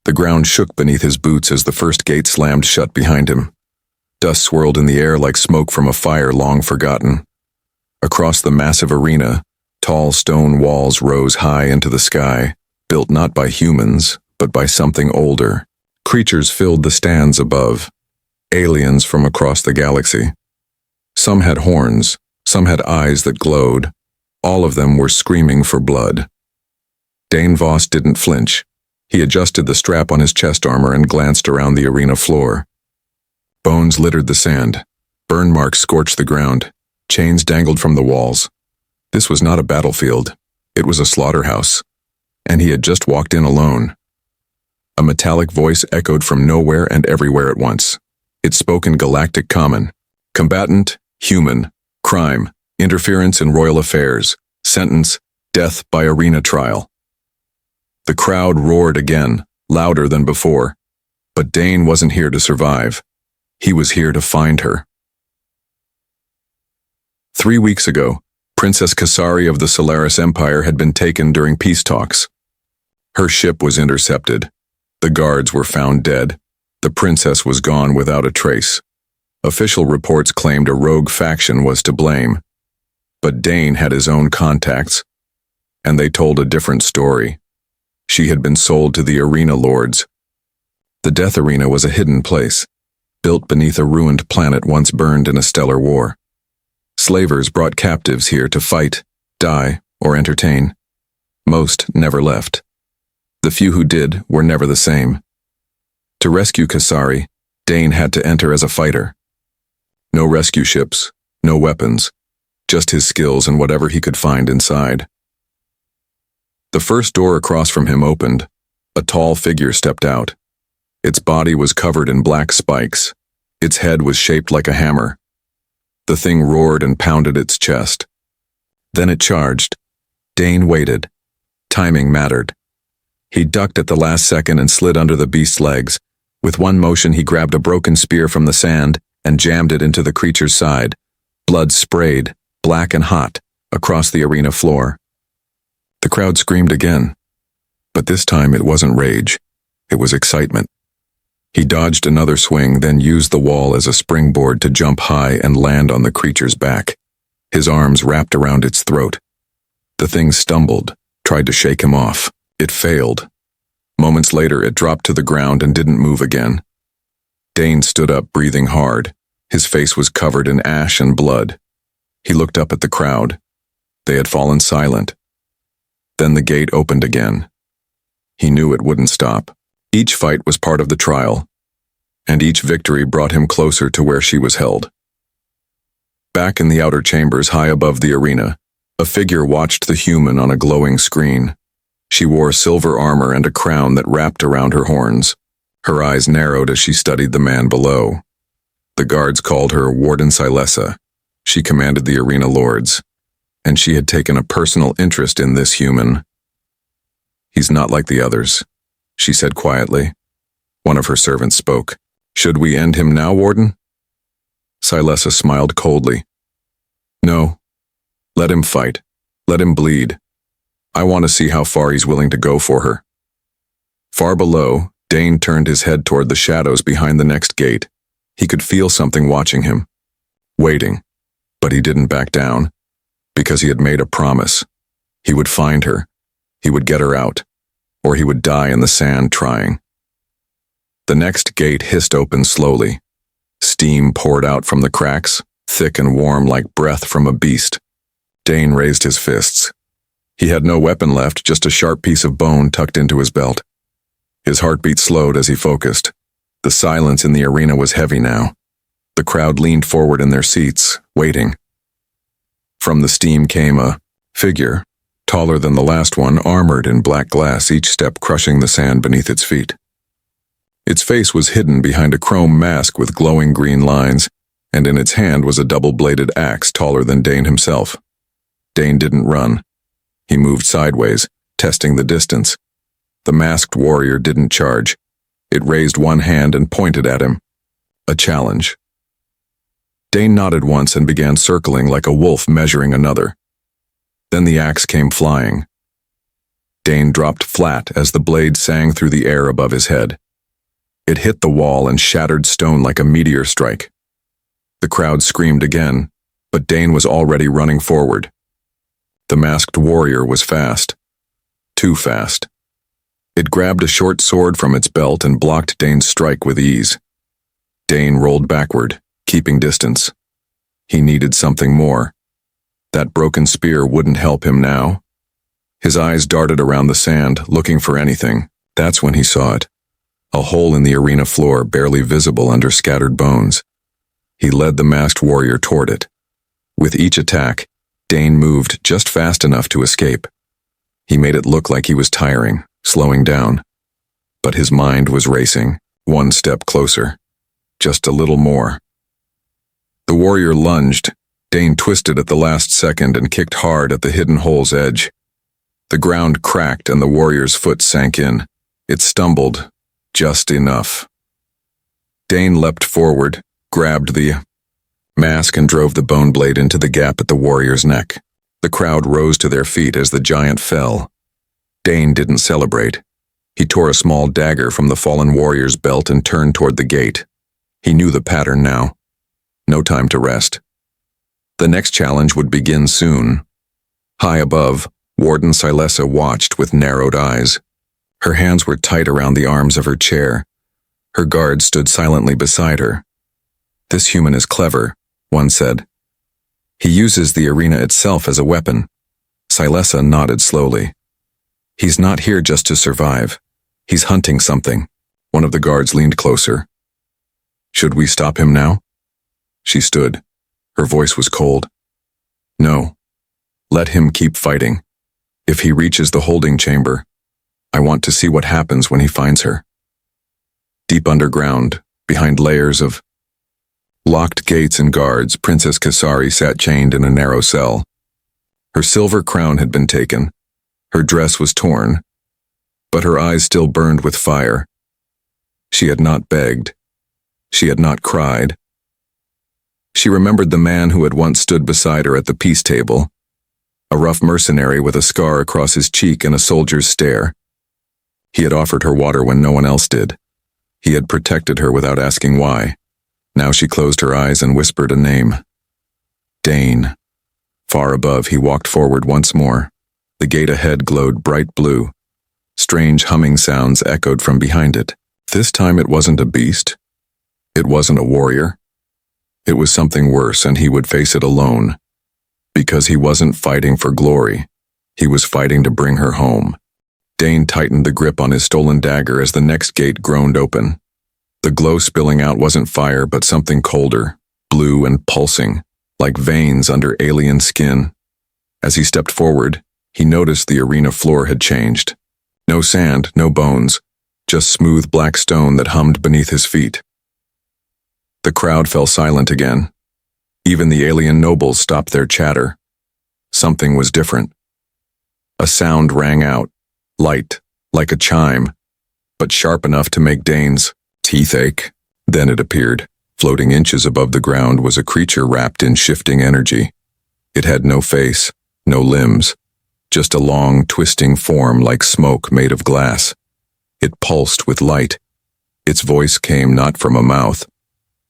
The ground shook beneath his boots as the first gate slammed shut behind him. Dust swirled in the air like smoke from a fire long forgotten. Across the massive arena, tall stone walls rose high into the sky, built not by humans, but by something older. Creatures filled the stands above, aliens from across the galaxy. Some had horns, some had eyes that glowed. All of them were screaming for blood. Dane Voss didn't flinch. He adjusted the strap on his chest armor and glanced around the arena floor. Bones littered the sand. Burn marks scorched the ground. Chains dangled from the walls. This was not a battlefield. It was a slaughterhouse. And he had just walked in alone. A metallic voice echoed from nowhere and everywhere at once. It spoke in Galactic common. Combatant, human, crime, interference in royal affairs, sentence, death by arena trial. The crowd roared again, louder than before. But Dane wasn't here to survive. He was here to find her. 3 weeks ago, Princess Kasari of the Solaris Empire had been taken during peace talks. Her ship was intercepted. The guards were found dead. The princess was gone without a trace. Official reports claimed a rogue faction was to blame. But Dane had his own contacts, and they told a different story. She had been sold to the arena lords. The Death Arena was a hidden place, built beneath a ruined planet once burned in a stellar war. Slavers brought captives here to fight, die, or entertain. Most never left. The few who did were never the same. To rescue Kasari, Dane had to enter as a fighter. No rescue ships, no weapons, just his skills and whatever he could find inside. The first door across from him opened. A tall figure stepped out. Its body was covered in black spikes. Its head was shaped like a hammer. The thing roared and pounded its chest. Then it charged. Dane waited. Timing mattered. He ducked at the last second and slid under the beast's legs. With one motion, he grabbed a broken spear from the sand and jammed it into the creature's side. Blood sprayed, black and hot, across the arena floor. The crowd screamed again. But this time it wasn't rage. It was excitement. He dodged another swing, then used the wall as a springboard to jump high and land on the creature's back. His arms wrapped around its throat. The thing stumbled, tried to shake him off. It failed. Moments later, it dropped to the ground and didn't move again. Dane stood up, breathing hard. His face was covered in ash and blood. He looked up at the crowd. They had fallen silent. Then the gate opened again. He knew it wouldn't stop. Each fight was part of the trial, and each victory brought him closer to where she was held. Back in the outer chambers high above the arena, a figure watched the human on a glowing screen. She wore silver armor and a crown that wrapped around her horns. Her eyes narrowed as she studied the man below. The guards called her Warden Silessa. She commanded the arena lords, and she had taken a personal interest in this human. He's not like the others, she said quietly. One of her servants spoke. Should we end him now, Warden? Silessa smiled coldly. No. Let him fight. Let him bleed. I want to see how far he's willing to go for her. Far below, Dane turned his head toward the shadows behind the next gate. He could feel something watching him, waiting, but he didn't back down, because he had made a promise. He would find her. He would get her out, or he would die in the sand trying. The next gate hissed open slowly. Steam poured out from the cracks, thick and warm like breath from a beast. Dane raised his fists. He had no weapon left, just a sharp piece of bone tucked into his belt. His heartbeat slowed as he focused. The silence in the arena was heavy now. The crowd leaned forward in their seats, waiting. From the steam came a figure, taller than the last one, armored in black glass, each step crushing the sand beneath its feet. Its face was hidden behind a chrome mask with glowing green lines, and in its hand was a double-bladed axe taller than Dane himself. Dane didn't run. He moved sideways, testing the distance. The masked warrior didn't charge. It raised one hand and pointed at him. A challenge. Dane nodded once and began circling like a wolf measuring another. Then the axe came flying. Dane dropped flat as the blade sang through the air above his head. It hit the wall and shattered stone like a meteor strike. The crowd screamed again, but Dane was already running forward. The masked warrior was fast. Too fast. It grabbed a short sword from its belt and blocked Dane's strike with ease. Dane rolled backward, keeping distance. He needed something more. That broken spear wouldn't help him now. His eyes darted around the sand, looking for anything. That's when he saw it. A hole in the arena floor, barely visible under scattered bones. He led the masked warrior toward it. With each attack, Dane moved just fast enough to escape. He made it look like he was tiring, slowing down. But his mind was racing, one step closer. Just a little more. The warrior lunged. Dane twisted at the last second and kicked hard at the hidden hole's edge. The ground cracked and the warrior's foot sank in. It stumbled, just enough. Dane leapt forward, grabbed the mask and drove the bone blade into the gap at the warrior's neck. The crowd rose to their feet as the giant fell. Dane didn't celebrate. He tore a small dagger from the fallen warrior's belt and turned toward the gate. He knew the pattern now. No time to rest. The next challenge would begin soon. High above, Warden Silessa watched with narrowed eyes. Her hands were tight around the arms of her chair. Her guard stood silently beside her. "This human is clever," one said. "He uses the arena itself as a weapon." Silessa nodded slowly. "He's not here just to survive. He's hunting something." One of the guards leaned closer. "Should we stop him now?" She stood. Her voice was cold. "No. Let him keep fighting. If he reaches the holding chamber, I want to see what happens when he finds her." Deep underground, behind layers of locked gates and guards, Princess Kasari sat chained in a narrow cell. Her silver crown had been taken. Her dress was torn, but her eyes still burned with fire. She had not begged. She had not cried. She remembered the man who had once stood beside her at the peace table, a rough mercenary with a scar across his cheek and a soldier's stare. He had offered her water when no one else did. He had protected her without asking why. Now she closed her eyes and whispered a name. Dane. Far above, he walked forward once more. The gate ahead glowed bright blue. Strange humming sounds echoed from behind it. This time it wasn't a beast. It wasn't a warrior. It was something worse, and he would face it alone. Because he wasn't fighting for glory. He was fighting to bring her home. Dane tightened the grip on his stolen dagger as the next gate groaned open. The glow spilling out wasn't fire, but something colder, blue and pulsing, like veins under alien skin. As he stepped forward, he noticed the arena floor had changed. No sand, no bones, just smooth black stone that hummed beneath his feet. The crowd fell silent again. Even the alien nobles stopped their chatter. Something was different. A sound rang out, light, like a chime, but sharp enough to make Dane's teeth ache. Then it appeared. Floating inches above the ground was a creature wrapped in shifting energy. It had no face, no limbs, just a long, twisting form like smoke made of glass. It pulsed with light. Its voice came not from a mouth,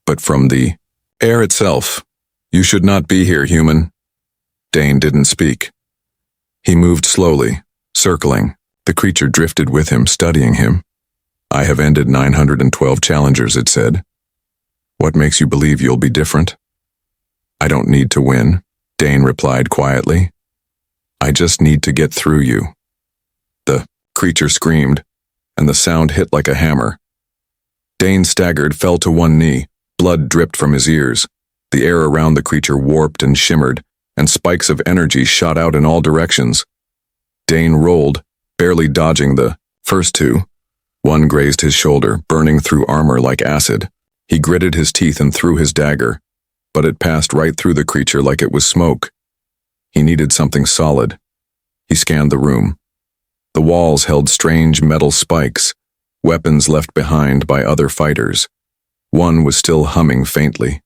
but from the air itself. "You should not be here, human." Dane didn't speak. He moved slowly, circling. The creature drifted with him, studying him. "I have ended 912 challengers," it said. "What makes you believe you'll be different?" "I don't need to win," Dane replied quietly. "I just need to get through you." The creature screamed, and the sound hit like a hammer. Dane staggered, fell to one knee. Blood dripped from his ears. The air around the creature warped and shimmered, and spikes of energy shot out in all directions. Dane rolled, barely dodging the first two. One grazed his shoulder, burning through armor like acid. He gritted his teeth and threw his dagger, but it passed right through the creature like it was smoke. He needed something solid. He scanned the room. The walls held strange metal spikes, weapons left behind by other fighters. One was still humming faintly.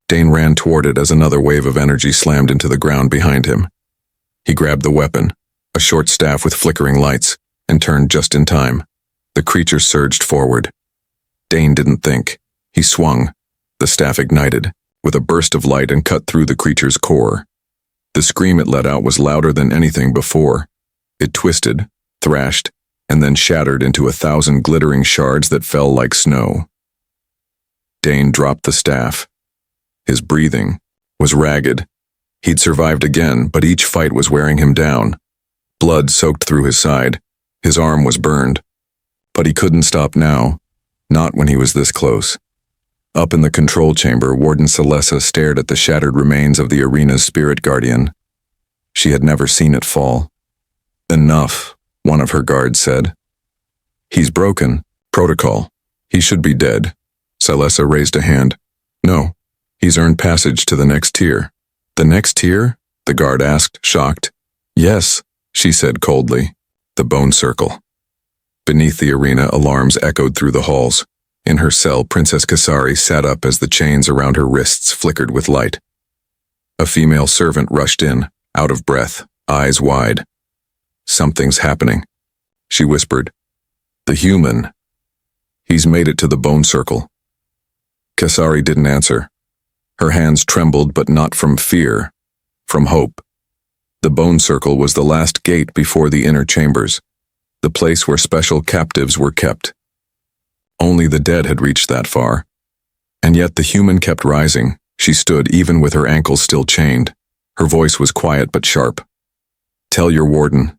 Dane ran toward it as another wave of energy slammed into the ground behind him. He grabbed the weapon, a short staff with flickering lights, and turned just in time. The creature surged forward. Dane didn't think. He swung. The staff ignited, with a burst of light, and cut through the creature's core. The scream it let out was louder than anything before. It twisted, thrashed, and then shattered into 1,000 glittering shards that fell like snow. Dane dropped the staff. His breathing was ragged. He'd survived again, but each fight was wearing him down. Blood soaked through his side. His arm was burned. But he couldn't stop now, not when he was this close. Up in the control chamber, Warden Celessa stared at the shattered remains of the arena's spirit guardian. She had never seen it fall. "Enough," one of her guards said. "He's broken. Protocol. He should be dead." Celessa raised a hand. "No, he's earned passage to the next tier." "The next tier?" the guard asked, shocked. "Yes," she said coldly. "The bone circle." Beneath the arena, alarms echoed through the halls. In her cell, Princess Kasari sat up as the chains around her wrists flickered with light. A female servant rushed in, out of breath, eyes wide. "Something's happening," she whispered. "The human. He's made it to the bone circle." Kasari didn't answer. Her hands trembled, but not from fear, from hope. The bone circle was the last gate before the inner chambers, the place where special captives were kept. Only the dead had reached that far. And yet the human kept rising. She stood, even with her ankles still chained. Her voice was quiet but sharp. "Tell your warden.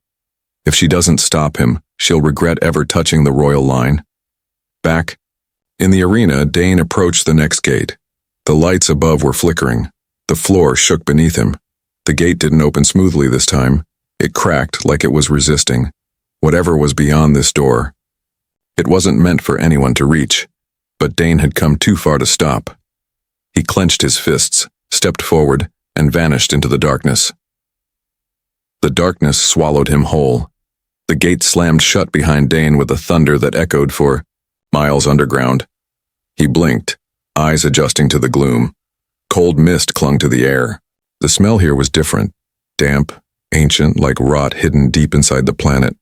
If she doesn't stop him, she'll regret ever touching the royal line." Back in the arena, Dane approached the next gate. The lights above were flickering. The floor shook beneath him. The gate didn't open smoothly this time. It cracked like it was resisting. Whatever was beyond this door. It wasn't meant for anyone to reach, but Dane had come too far to stop. He clenched his fists, stepped forward, and vanished into the darkness. The darkness swallowed him whole. The gate slammed shut behind Dane with a thunder that echoed for miles underground. He blinked, eyes adjusting to the gloom. Cold mist clung to the air. The smell here was different, damp, ancient, like rot hidden deep inside the planet.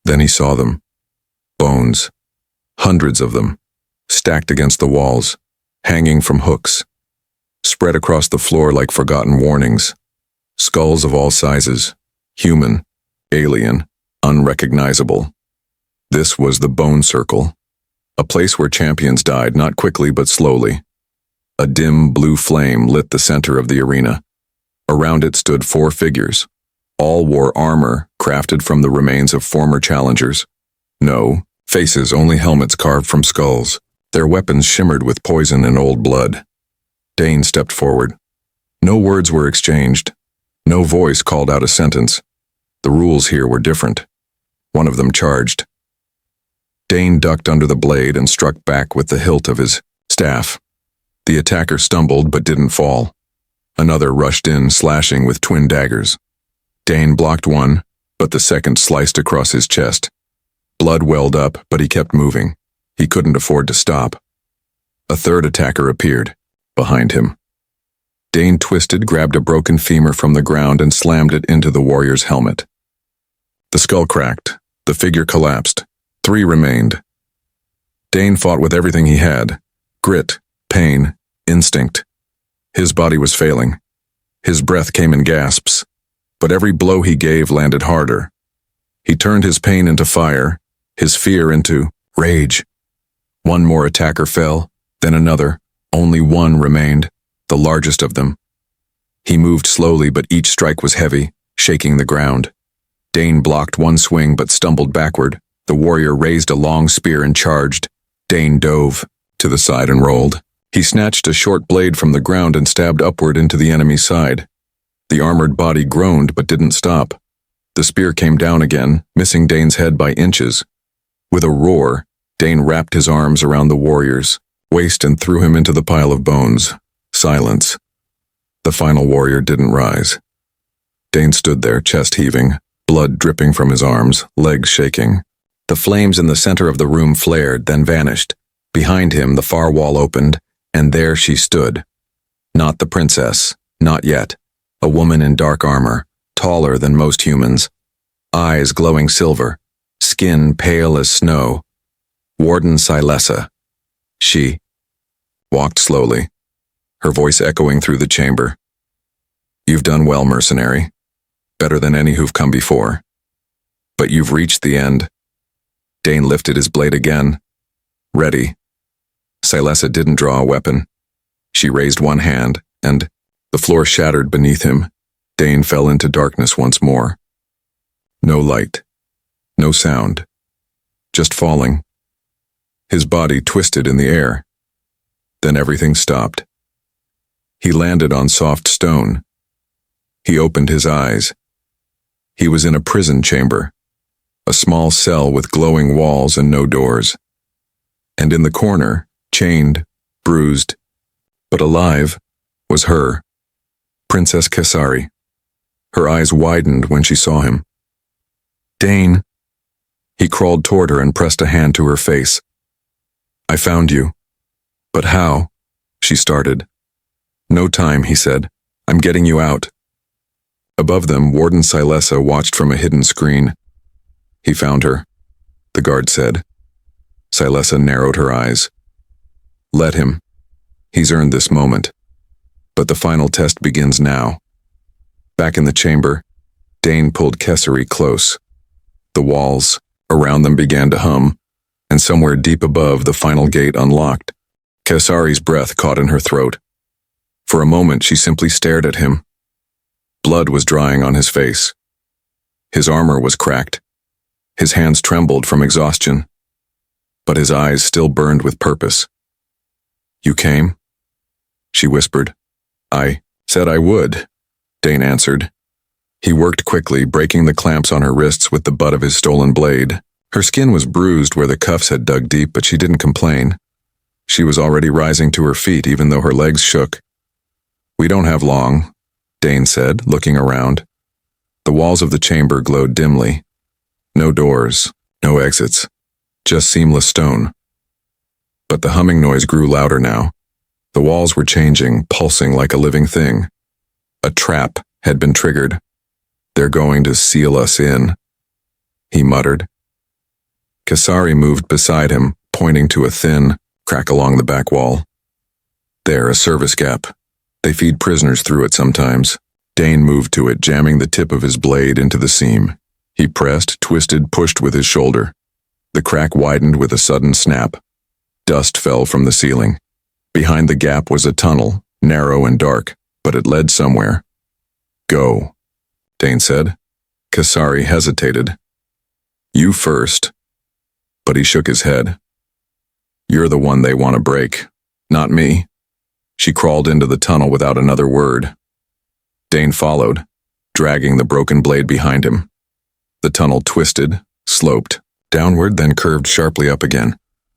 Then he saw them. Bones. Hundreds of them, stacked against the walls, hanging from hooks, spread across the floor like forgotten warnings. Skulls of all sizes, human, alien, unrecognizable. This was the bone circle, a place where champions died, not quickly but slowly. A dim blue flame lit the center of the arena. Around it stood 4 figures. All wore armor crafted from the remains of former challengers. No faces, only helmets carved from skulls. Their weapons shimmered with poison and old blood. Dane stepped forward. No words were exchanged. No voice called out a sentence. The rules here were different. One of them charged. Dane ducked under the blade and struck back with the hilt of his staff. The attacker stumbled but didn't fall. Another rushed in, slashing with twin daggers. Dane blocked one, but the second sliced across his chest. Blood welled up, but he kept moving. He couldn't afford to stop. A third attacker appeared, behind him. Dane twisted, grabbed a broken femur from the ground, and slammed it into the warrior's helmet. The skull cracked. The figure collapsed. 3 remained. Dane fought with everything he had. Grit, pain, instinct. His body was failing. His breath came in gasps. But every blow he gave landed harder. He turned his pain into fire, his fear into rage. One more attacker fell, then another. Only one remained, the largest of them. He moved slowly, but each strike was heavy, shaking the ground. Dane blocked one swing but stumbled backward. The warrior raised a long spear and charged. Dane dove to the side and rolled. He snatched a short blade from the ground and stabbed upward into the enemy's side. The armored body groaned but didn't stop. The spear came down again, missing Dane's head by inches. With a roar, Dane wrapped his arms around the warrior's waist and threw him into the pile of bones. Silence. The final warrior didn't rise. Dane stood there, chest heaving, blood dripping from his arms, legs shaking. The flames in the center of the room flared, then vanished. Behind him, the far wall opened, and there she stood. Not the princess, not yet. A woman in dark armor, taller than most humans. eyes glowing silver, skin pale as snow. Warden Silessa. She walked slowly, her voice echoing through the chamber. You've done well, mercenary. Better than any who've come before. But you've reached the end. Dane lifted his blade again. Ready. Silessa didn't draw a weapon. She raised one hand, and the floor shattered beneath him. Dane fell into darkness once more. No light. No sound. Just falling. His body twisted in the air. Then everything stopped. He landed on soft stone. He opened his eyes. He was in a prison chamber, a small cell with glowing walls and no doors. And in the corner, chained, bruised, but alive, was her, Princess Kasari. Her eyes widened when she saw him. Dane. He crawled toward her and pressed a hand to her face. I found you. But how? She started. No time, he said. I'm getting you out. Above them, Warden Silessa watched from a hidden screen. He found her, the guard said. Silessa narrowed her eyes. Let him. He's earned this moment. But the final test begins now. Back in the chamber, Dane pulled Kesari close. The walls around them began to hum, and somewhere deep above, the final gate unlocked. Kesari's breath caught in her throat. For a moment, she simply stared at him. Blood was drying on his face. His armor was cracked. His hands trembled from exhaustion. But his eyes still burned with purpose. You came? She whispered. I said I would, Dane answered. He worked quickly, breaking the clamps on her wrists with the butt of his stolen blade. Her skin was bruised where the cuffs had dug deep, but she didn't complain. She was already rising to her feet, even though her legs shook. We don't have long, Dane said, looking around. The walls of the chamber glowed dimly. No doors, no exits, just seamless stone. But the humming noise grew louder now. The walls were changing, pulsing like a living thing. A trap had been triggered. They're going to seal us in, he muttered. Kasari moved beside him, pointing to a thin crack along the back wall. There, a service gap. They feed prisoners through it sometimes. Dane moved to it, jamming the tip of his blade into the seam. He pressed, twisted, pushed with his shoulder. The crack widened with a sudden snap. Dust fell from the ceiling. Behind the gap was a tunnel, narrow and dark, but it led somewhere. Go, Dane said. Kasari hesitated. You first. But he shook his head. You're the one they want to break, not me. She crawled into the tunnel without another word. Dane followed, dragging the broken blade behind him. The tunnel twisted, sloped, downward, then curved sharply up again.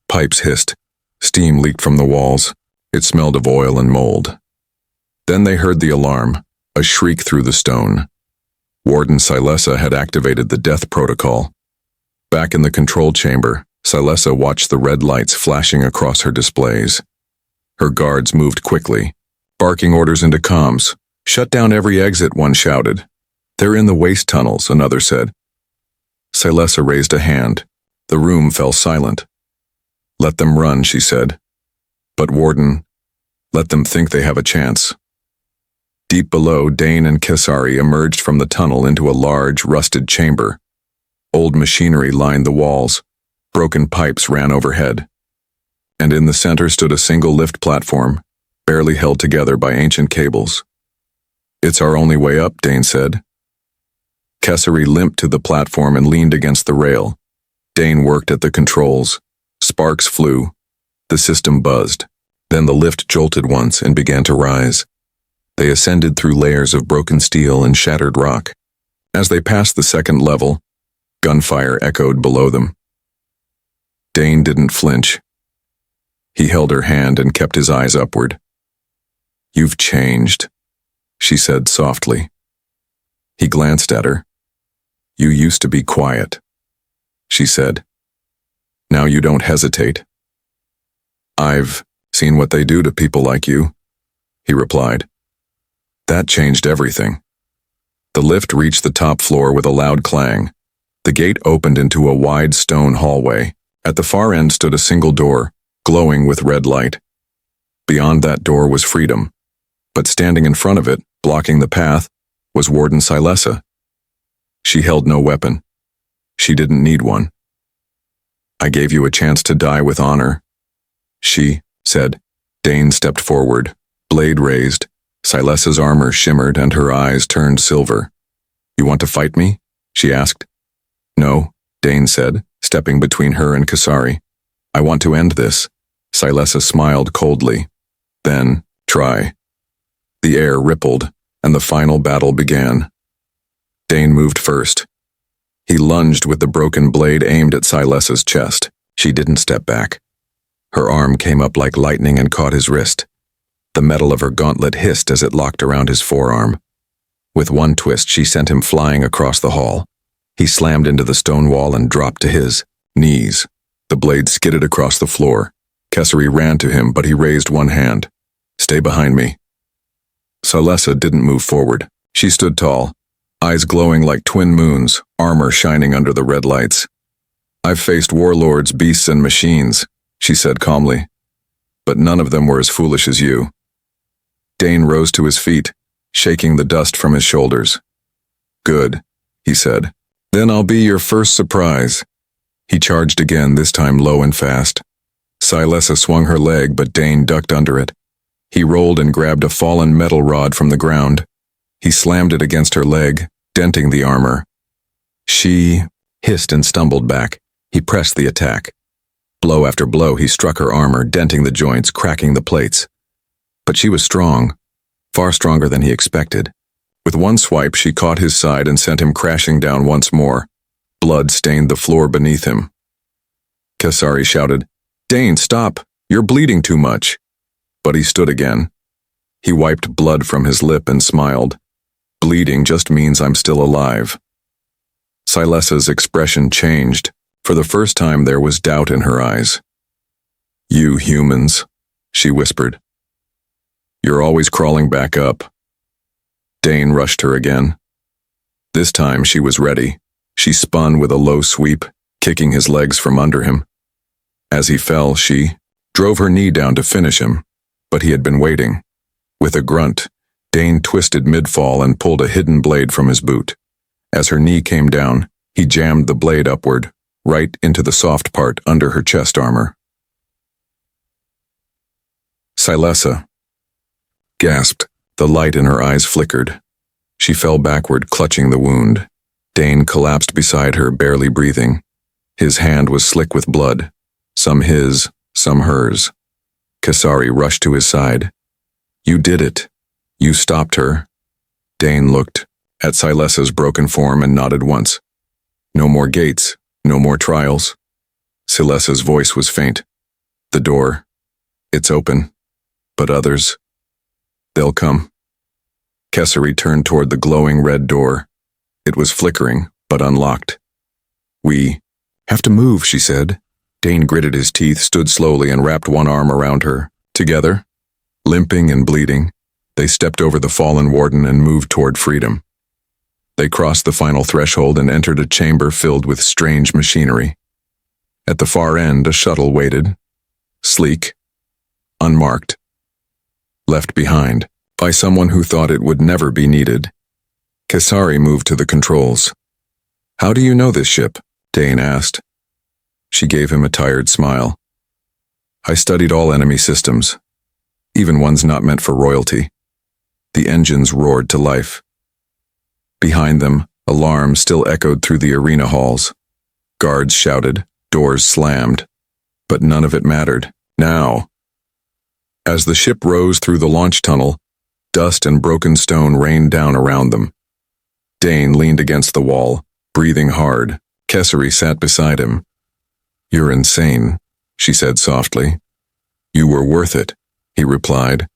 Pipes hissed. Steam leaked from the walls. It smelled of oil and mold. Then they heard the alarm, a shriek through the stone. Warden Silessa had activated the death protocol. Back in the control chamber, Silessa watched the red lights flashing across her displays. Her guards moved quickly, barking orders into comms. Shut down every exit, one shouted. They're in the waste tunnels, another said. Silessa raised a hand. The room fell silent. Let them run, she said. But Warden, let them think they have a chance. Deep below, Dane and Kasari emerged from the tunnel into a large, rusted chamber. Old machinery lined the walls. Broken pipes ran overhead. And in the center stood a single lift platform, barely held together by ancient cables. It's our only way up, Dane said. Kasari limped to the platform and leaned against the rail. Dane worked at the controls. Sparks flew. The system buzzed. Then the lift jolted once and began to rise. They ascended through layers of broken steel and shattered rock. As they passed the second level, gunfire echoed below them. Dane didn't flinch. He held her hand and kept his eyes upward. You've changed, she said softly. He glanced at her. You used to be quiet, she said. Now you don't hesitate. I've seen what they do to people like you, he replied. That changed everything. The lift reached the top floor with a loud clang. The gate opened into a wide stone hallway. At the far end stood a single door, glowing with red light. Beyond that door was freedom, but standing in front of it, blocking the path, was Warden Silessa. She held no weapon. She didn't need one. "I gave you a chance to die with honor," she said. Dane stepped forward, blade raised. Silessa's armor shimmered and her eyes turned silver. "You want to fight me?" she asked. "No," Dane said, stepping between her and Kasari. "I want to end this." Silessa smiled coldly. "Then, try." The air rippled, and the final battle began. Dane moved first. He lunged with the broken blade aimed at Silessa's chest. She didn't step back. Her arm came up like lightning and caught his wrist. The metal of her gauntlet hissed as it locked around his forearm. With one twist, she sent him flying across the hall. He slammed into the stone wall and dropped to his knees. The blade skidded across the floor. Kesari ran to him, but he raised one hand. "Stay behind me." Silessa didn't move forward. She stood tall, eyes glowing like twin moons, armor shining under the red lights. "I've faced warlords, beasts, and machines," she said calmly, "but none of them were as foolish as you." Dane rose to his feet, shaking the dust from his shoulders. "Good," he said. "Then I'll be your first surprise." He charged again, this time low and fast. Silessa swung her leg, but Dane ducked under it. He rolled and grabbed a fallen metal rod from the ground. He slammed it against her leg, denting the armor. She hissed and stumbled back. He pressed the attack. Blow after blow, he struck her armor, denting the joints, cracking the plates. But she was strong, far stronger than he expected. With one swipe, she caught his side and sent him crashing down once more. Blood stained the floor beneath him. Kasari shouted, "Dane, stop! You're bleeding too much." But he stood again. He wiped blood from his lip and smiled. "Bleeding just means I'm still alive." Silessa's expression changed. For the first time, there was doubt in her eyes. "You humans," she whispered. "You're always crawling back up." Dane rushed her again. This time she was ready. She spun with a low sweep, kicking his legs from under him. As he fell, she drove her knee down to finish him, but he had been waiting. With a grunt, Dane twisted mid-fall and pulled a hidden blade from his boot. As her knee came down, he jammed the blade upward, right into the soft part under her chest armor. Silessa gasped. The light in her eyes flickered. She fell backward, clutching the wound. Dane collapsed beside her, barely breathing. His hand was slick with blood, some his, some hers. Kasari rushed to his side. "You did it. You stopped her." Dane looked at Silessa's broken form and nodded once. "No more gates, no more trials." Silessa's voice was faint. "The door. It's open. But others, they'll come." Kesari turned toward the glowing red door. It was flickering, but unlocked. "We have to move," she said. Dane gritted his teeth, stood slowly, and wrapped one arm around her. Together, limping and bleeding, they stepped over the fallen warden and moved toward freedom. They crossed the final threshold and entered a chamber filled with strange machinery. At the far end, a shuttle waited, sleek, unmarked, left behind by someone who thought it would never be needed. Kasari moved to the controls. "How do you know this ship?" Dane asked. She gave him a tired smile. "I studied all enemy systems, even ones not meant for royalty." The engines roared to life. Behind them, alarms still echoed through the arena halls. Guards shouted, doors slammed, but none of it mattered. Now, as the ship rose through the launch tunnel, dust and broken stone rained down around them. Dane leaned against the wall, breathing hard. Kesari sat beside him. "You're insane," she said softly. "You were worth it," he replied.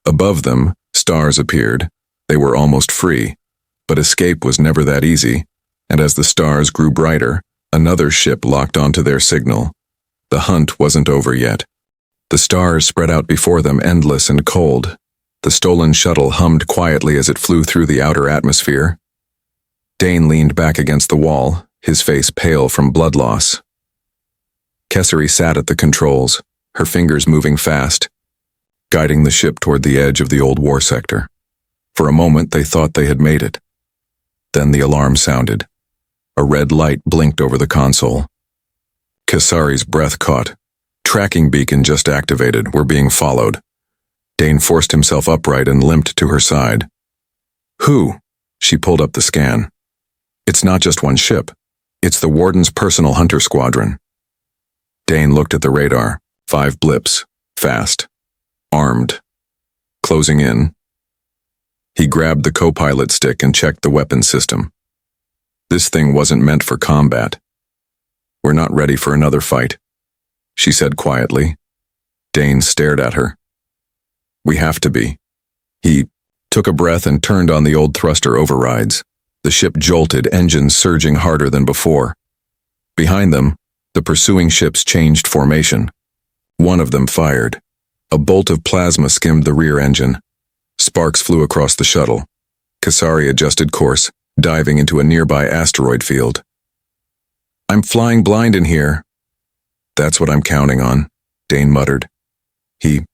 Above them, stars appeared. They were almost free, but escape was never that easy, and as the stars grew brighter, another ship locked onto their signal. The hunt wasn't over yet. The stars spread out before them, endless and cold. The stolen shuttle hummed quietly as it flew through the outer atmosphere. Dane leaned back against the wall, his face pale from blood loss. Kesari sat at the controls, her fingers moving fast, guiding the ship toward the edge of the old war sector. For a moment, they thought they had made it. Then the alarm sounded. A red light blinked over the console. Kesari's breath caught. Tracking beacon just activated. We're being followed. Dane forced himself upright and limped to her side. Who? She pulled up the scan. It's not just one ship. It's the Warden's personal hunter squadron. Dane looked at the radar. 5 blips. Fast. Armed. Closing in. He grabbed the co-pilot stick and checked the weapons system. This thing wasn't meant for combat. We're not ready for another fight, she said quietly. Dane stared at her. We have to be. He took a breath and turned on the old thruster overrides. The ship jolted, engines surging harder than before. Behind them, the pursuing ships changed formation. One of them fired. A bolt of plasma skimmed the rear engine. Sparks flew across the shuttle. Kesari adjusted course, diving into a nearby asteroid field. I'm flying blind in here. That's what I'm counting on, Dane muttered. He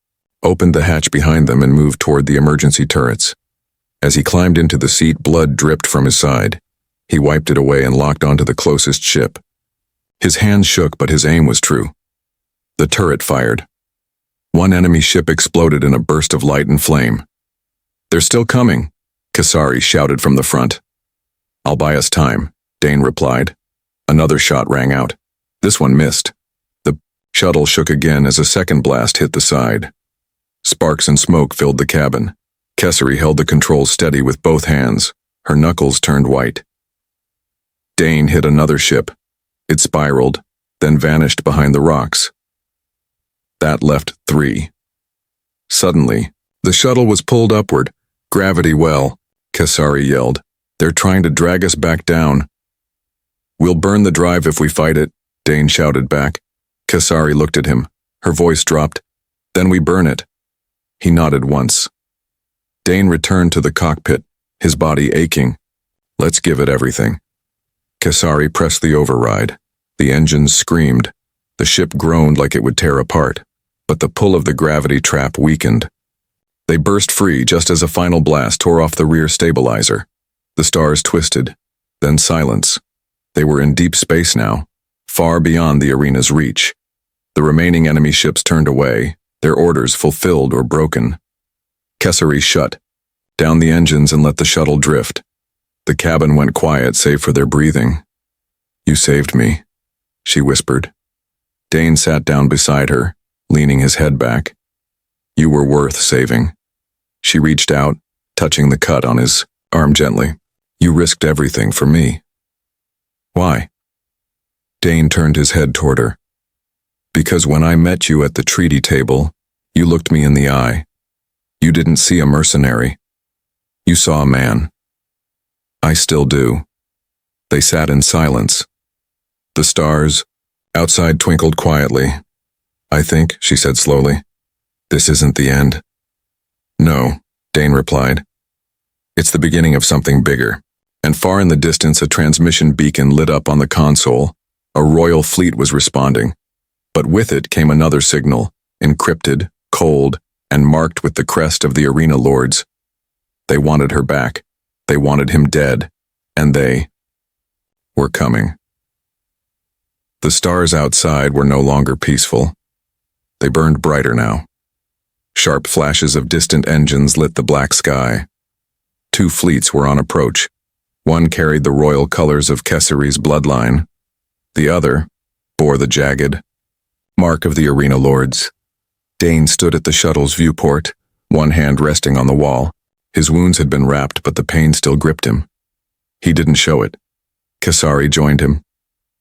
opened the hatch behind them and moved toward the emergency turrets. As he climbed into the seat, blood dripped from his side. He wiped it away and locked onto the closest ship. His hands shook, but his aim was true. The turret fired. One enemy ship exploded in a burst of light and flame. They're still coming, Kesari shouted from the front. I'll buy us time, Dane replied. Another shot rang out. This one missed. The shuttle shook again as a second blast hit the side. Sparks and smoke filled the cabin. Kesari held the controls steady with both hands. Her knuckles turned white. Dane hit another ship. It spiraled, then vanished behind the rocks. That left 3. Suddenly, the shuttle was pulled upward. Gravity well, Kesari yelled. They're trying to drag us back down. We'll burn the drive if we fight it, Dane shouted back. Kesari looked at him. Her voice dropped. Then we burn it. He nodded once. Dane returned to the cockpit, his body aching. Let's give it everything. Kesari pressed the override. The engines screamed. The ship groaned like it would tear apart, but the pull of the gravity trap weakened. They burst free just as a final blast tore off the rear stabilizer. The stars twisted, then silence. They were in deep space now, far beyond the arena's reach. The remaining enemy ships turned away, their orders fulfilled or broken. Kesari shut down the engines and let the shuttle drift. The cabin went quiet save for their breathing. You saved me, she whispered. Dane sat down beside her, leaning his head back. You were worth saving. She reached out, touching the cut on his arm gently. You risked everything for me. Why? Dane turned his head toward her. Because when I met you at the treaty table, you looked me in the eye. You didn't see a mercenary. You saw a man. I still do. They sat in silence. The stars outside twinkled quietly. I think, she said slowly, this isn't the end. No, Dane replied. It's the beginning of something bigger. And far in the distance, a transmission beacon lit up on the console. A royal fleet was responding. But with it came another signal, encrypted, cold, and marked with the crest of the arena lords. They wanted her back. They wanted him dead. And they were coming. The stars outside were no longer peaceful. They burned brighter now. Sharp flashes of distant engines lit the black sky. 2 fleets were on approach. One carried the royal colors of Kesari's bloodline. The other bore the jagged mark of the arena lords. Dane stood at the shuttle's viewport, one hand resting on the wall. His wounds had been wrapped, but the pain still gripped him. He didn't show it. Kesari joined him.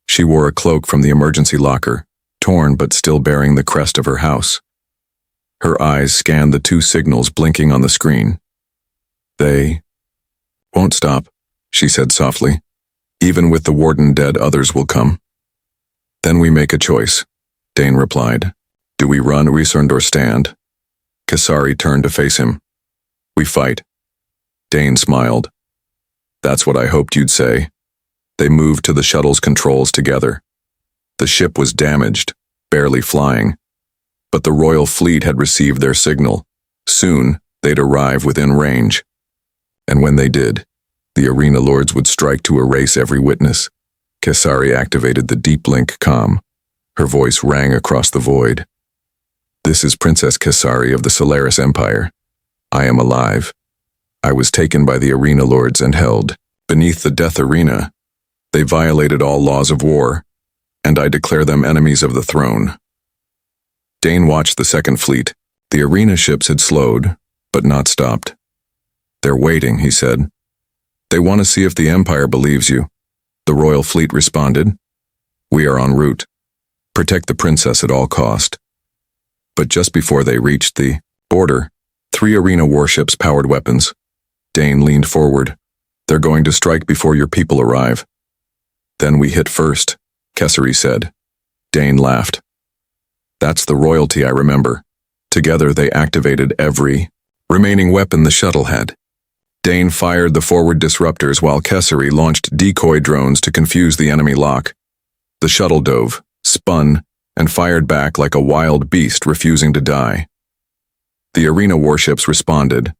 She wore a cloak from the emergency locker, torn but still bearing the crest of her house. Her eyes scanned the 2 signals blinking on the screen. They won't stop, she said softly. Even with the warden dead, others will come. Then we make a choice, Dane replied. Do we run, resurrend, or stand? Kesari turned to face him. We fight. Dane smiled. That's what I hoped you'd say. They moved to the shuttle's controls together. The ship was damaged, barely flying. But the royal fleet had received their signal. Soon, they'd arrive within range. And when they did, the arena lords would strike to erase every witness. Kesari activated the deep link comm. Her voice rang across the void. "This is Princess Kesari of the Solaris Empire. I am alive. I was taken by the arena lords and held beneath the death arena. They violated all laws of war, and I declare them enemies of the throne." Dane watched the second fleet. The arena ships had slowed, but not stopped. "They're waiting," he said. "They want to see if the Empire believes you." The royal fleet responded. "We are en route. Protect the princess at all cost." But just before they reached the border, 3 arena warships powered weapons. Dane leaned forward. "They're going to strike before your people arrive." "Then we hit first," Kesari said. Dane laughed. "That's the royalty I remember." Together they activated every remaining weapon the shuttle had. Dane fired the forward disruptors while Kesari launched decoy drones to confuse the enemy lock. The shuttle dove, spun, and fired back like a wild beast refusing to die. The arena warships responded.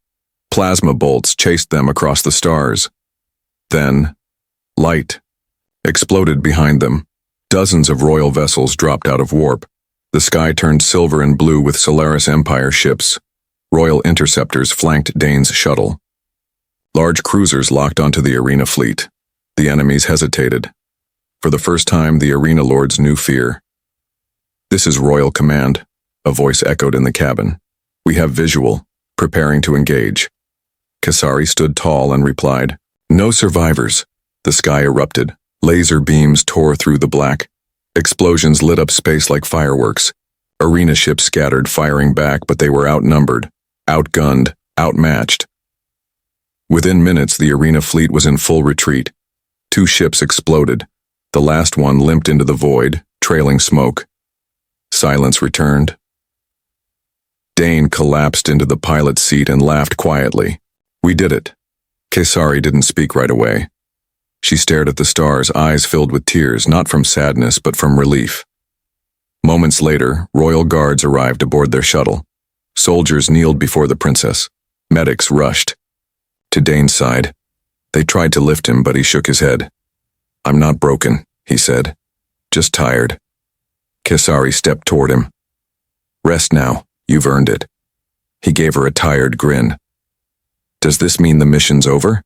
Plasma bolts chased them across the stars. Then, light exploded behind them. Dozens of royal vessels dropped out of warp. The sky turned silver and blue with Solaris Empire ships. Royal interceptors flanked Dane's shuttle. Large cruisers locked onto the arena fleet. The enemies hesitated. For the first time, the arena lords knew fear. "This is Royal Command," a voice echoed in the cabin. "We have visual, preparing to engage." Kesari stood tall and replied, "No survivors." The sky erupted. Laser beams tore through the black. Explosions lit up space like fireworks. Arena ships scattered, firing back, but they were outnumbered, outgunned, outmatched. Within minutes, the arena fleet was in full retreat. 2 ships exploded. The last one limped into the void, trailing smoke. Silence returned. Dane collapsed into the pilot's seat and laughed quietly. "We did it." Kesari didn't speak right away. She stared at the stars, eyes filled with tears, not from sadness but from relief. Moments later, royal guards arrived aboard their shuttle. Soldiers kneeled before the princess. Medics rushed. To Dane's side. They tried to lift him, but he shook his head. "I'm not broken," he said. "Just tired." Kesari stepped toward him. "Rest now. You've earned it." He gave her a tired grin. "Does this mean the mission's over?"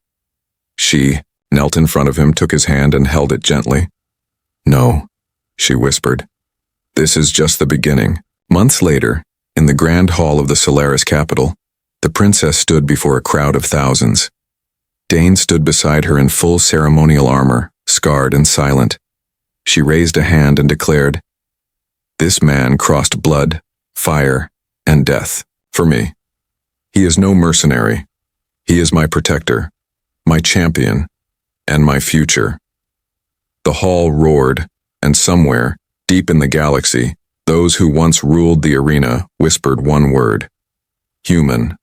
She knelt in front of him, took his hand, and held it gently. "No," she whispered. "This is just the beginning." Months later, in the grand hall of the Solaris capital, the princess stood before a crowd of thousands. Dane stood beside her in full ceremonial armor, scarred and silent. She raised a hand and declared, "This man crossed blood, fire, and death for me. He is no mercenary. He is my protector, my champion, and my future." The hall roared, and somewhere, deep in the galaxy, those who once ruled the arena whispered one word: human.